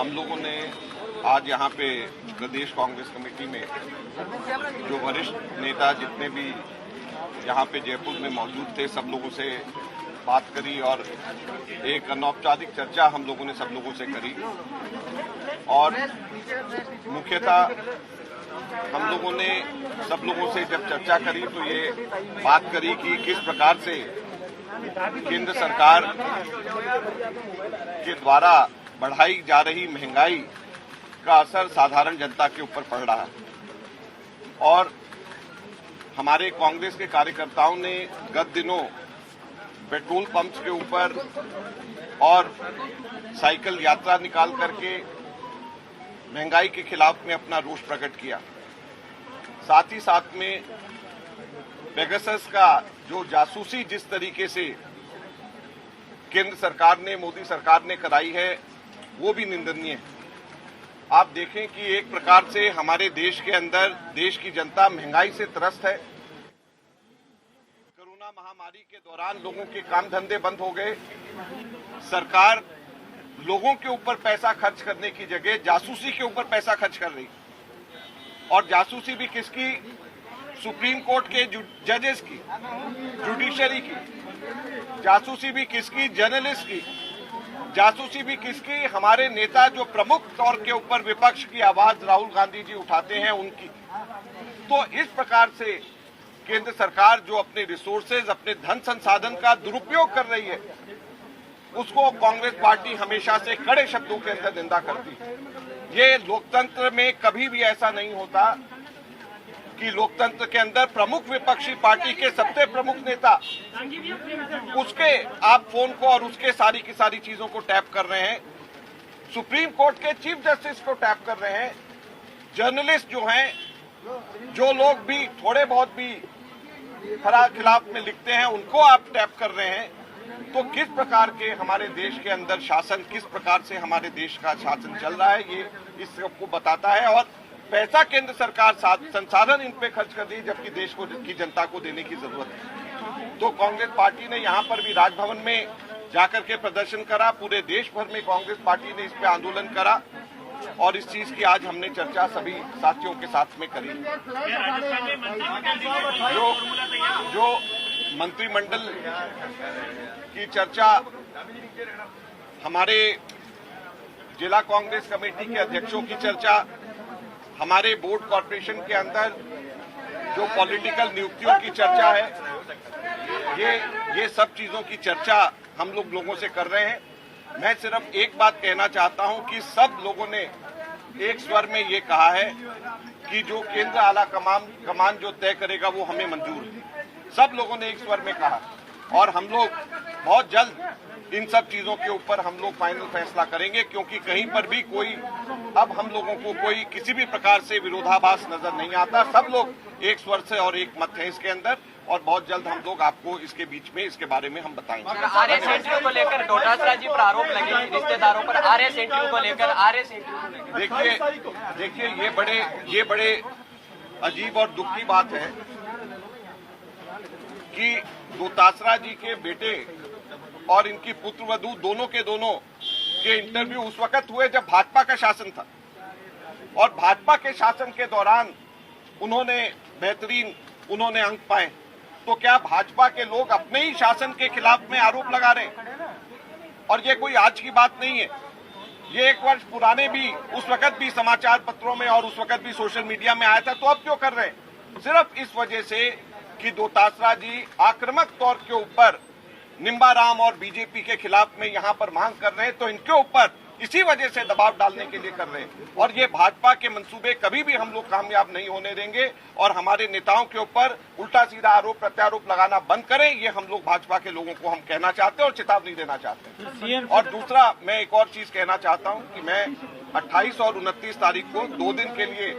हम लोगों ने आज यहाँ पे प्रदेश कांग्रेस कमेटी में जो वरिष्ठ नेता जितने भी यहाँ पे जयपुर में मौजूद थे सब लोगों से बात करी और एक अनौपचारिक चर्चा हम लोगों ने सब लोगों से करी और मुख्यतः हम लोगों ने सब लोगों से जब चर्चा करी तो ये बात करी कि किस प्रकार से केंद्र सरकार के द्वारा बढ़ाई जा रही महंगाई का असर साधारण जनता के ऊपर पड़ रहा है और हमारे कांग्रेस के कार्यकर्ताओं ने गत दिनों पेट्रोल पंप्स के ऊपर और साइकिल यात्रा निकाल करके महंगाई के खिलाफ में अपना रोष प्रकट किया। साथ ही साथ में पेगासस का जो जासूसी जिस तरीके से केंद्र सरकार ने मोदी सरकार ने कराई है वो भी निंदनीय है। आप देखें कि एक प्रकार से हमारे देश के अंदर देश की जनता महंगाई से त्रस्त है। कोरोना महामारी के दौरान लोगों के काम धंधे बंद हो गए। सरकार लोगों के ऊपर पैसा खर्च करने की जगह जासूसी के ऊपर पैसा खर्च कर रही और जासूसी भी किसकी? सुप्रीम कोर्ट के जजेस की, जुडिशरी की। जासूसी भी किसकी? जर्नलिस्ट की। जासूसी भी किसकी? हमारे नेता जो प्रमुख तौर के ऊपर विपक्ष की आवाज राहुल गांधी जी उठाते हैं उनकी। तो इस प्रकार से केंद्र सरकार जो अपने रिसोर्सेज, अपने धन संसाधन का दुरुपयोग कर रही है उसको कांग्रेस पार्टी हमेशा से कड़े शब्दों के अंदर निंदा करती है। ये लोकतंत्र में कभी भी ऐसा नहीं होता कि लोकतंत्र के अंदर प्रमुख विपक्षी पार्टी के सबसे प्रमुख नेता उसके आप फोन को और उसके सारी की सारी चीजों को टैप कर रहे हैं। सुप्रीम कोर्ट के चीफ जस्टिस को टैप कर रहे हैं। जर्नलिस्ट जो हैं, जो लोग भी थोड़े बहुत भी खिलाफ में लिखते हैं उनको आप टैप कर रहे हैं। तो किस प्रकार के हमारे देश के अंदर शासन, किस प्रकार से हमारे देश का शासन चल रहा है ये इस सबको बताता है। और पैसा केंद्र सरकार संसाधन इन पे खर्च कर रही है जबकि देश को की जनता को देने की जरूरत है। तो कांग्रेस पार्टी ने यहाँ पर भी राजभवन में जाकर के प्रदर्शन करा। पूरे देश भर में कांग्रेस पार्टी ने इस पे आंदोलन करा और इस चीज की आज हमने चर्चा सभी साथियों के साथ में करी। जो मंत्रिमंडल की चर्चा हमारे जिला कांग्रेस कमेटी के अध्यक्षों की चर्चा, हमारे बोर्ड कॉर्पोरेशन के अंदर जो पॉलिटिकल नियुक्तियों की चर्चा है, ये सब चीजों की चर्चा हम लोगों से कर रहे हैं। मैं सिर्फ एक बात कहना चाहता हूं कि सब लोगों ने एक स्वर में ये कहा है कि जो केंद्र आला कमान जो तय करेगा वो हमें मंजूर है। सब लोगों ने एक स्वर में कहा और हम लोग बहुत जल्द इन सब चीजों के ऊपर हम लोग फाइनल फैसला करेंगे क्योंकि कहीं पर भी कोई अब हम लोगों को कोई किसी भी प्रकार से विरोधाभास नजर नहीं आता। सब लोग एक स्वर से और एक मत है इसके अंदर और बहुत जल्द हम लोग आपको इसके बीच में इसके बारे में हम बताएंगे। आरएस एंट्री को लेकर डोटासरा जी पर आरोप लगे रिश्तेदारों पर, आरएस एंट्री को लेकर देखिए ये बड़े अजीब और दुख की बात है कि डोटासरा जी के बेटे और इनकी पुत्रवधू दोनों के इंटरव्यू उस वक्त हुए जब भाजपा का शासन था और भाजपा के शासन के दौरान उन्होंने अंक पाए। तो क्या भाजपा के लोग अपने ही शासन के खिलाफ में आरोप लगा रहे हैं? और ये कोई आज की बात नहीं है, ये 1 वर्ष पुराने भी उस वक्त भी समाचार पत्रों में और उस वक्त भी सोशल मीडिया में आया था। तो अब क्यों कर रहे हैं? सिर्फ इस वजह से कि डोटासरा जी आक्रामक तौर के ऊपर निम्बाराम और बीजेपी के खिलाफ में यहाँ पर मांग कर रहे हैं तो इनके ऊपर इसी वजह से दबाव डालने के लिए कर रहे हैं। और ये भाजपा के मंसूबे कभी भी हम लोग कामयाब नहीं होने देंगे और हमारे नेताओं के ऊपर उल्टा सीधा आरोप प्रत्यारोप लगाना बंद करें, ये हम लोग भाजपा के लोगों को हम कहना चाहते हैं और चेतावनी देना चाहते हैं। और दूसरा मैं एक और चीज कहना चाहता हूं कि मैं 28 और 29 तारीख को 2 दिन के लिए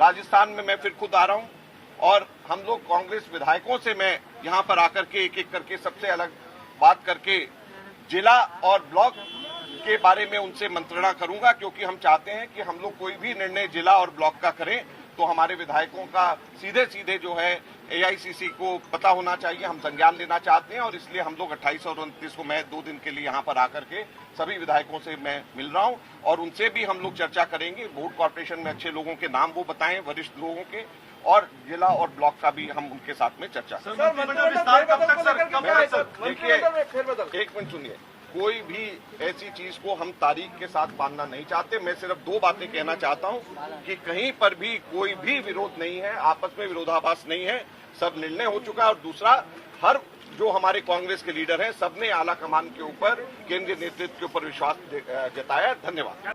राजस्थान में मैं फिर खुद आ रहा हूं और हम लोग कांग्रेस विधायकों से मैं यहाँ पर आकर के एक एक करके सबसे अलग बात करके जिला और ब्लॉक के बारे में उनसे मंत्रणा करूंगा क्योंकि हम चाहते हैं कि हम लोग कोई भी निर्णय जिला और ब्लॉक का करें तो हमारे विधायकों का सीधे सीधे जो है एआईसीसी को पता होना चाहिए। हम संज्ञान लेना चाहते हैं और इसलिए हम लोग 28 और 29 को मैं 2 दिन के लिए यहाँ पर आकर के सभी विधायकों से मैं मिल रहा हूँ और उनसे भी हम लोग चर्चा करेंगे। वोट कॉर्पोरेशन में अच्छे लोगों के नाम वो बताएं, वरिष्ठ लोगों के, और जिला और ब्लॉक का भी हम उनके साथ में चर्चा देखिए, एक मिनट सुनिए, कोई भी ऐसी चीज को हम तारीख के साथ बांधना नहीं चाहते। मैं सिर्फ 2 बातें कहना चाहता हूं कि कहीं पर भी कोई भी विरोध नहीं है, आपस में विरोधाभास नहीं है, सब निर्णय हो चुका है। और दूसरा, हर जो हमारे कांग्रेस के लीडर हैं, सबने आला कमान के ऊपर, केंद्रीय नेतृत्व के ऊपर विश्वास जताया। धन्यवाद।